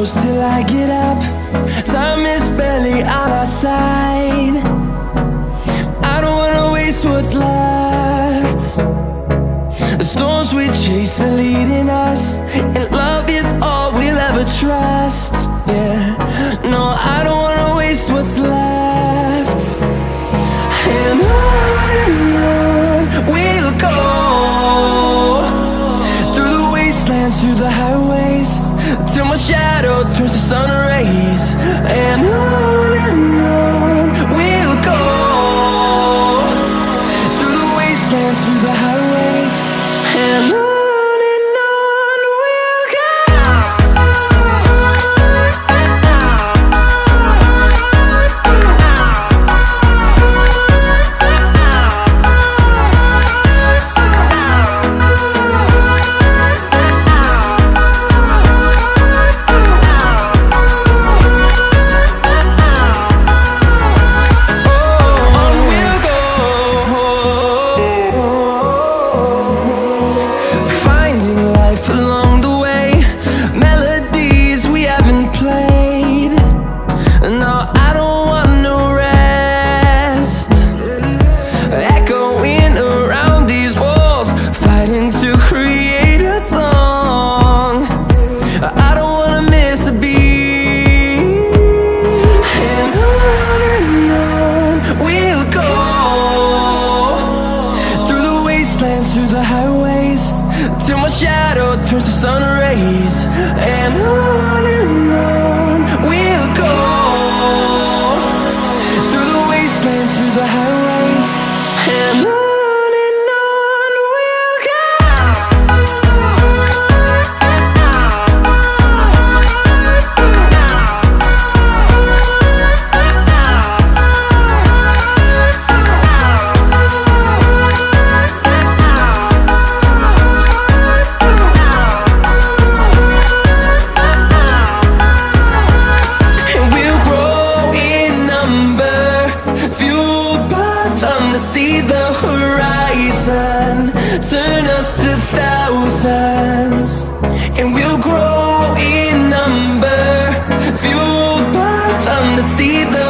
close till I get up. Time is barely on our side. I don't wanna waste what's left. The storms we chase are leading us, and love is all we'll ever trust. Yeah, no, I don't wanna waste what's left. And on we'll go, through the wastelands, through the highways, till my shadow turns to sun rays. And on we'll go, through the wastelands, through the highways, and on we'll go. Through the highways, till my shadow turns to sun rays. And on we'll go, through the wastelands, through the highways, and on we'll go. See the horizon, turn us to thousands, and we'll grow in number, fueled by them to see the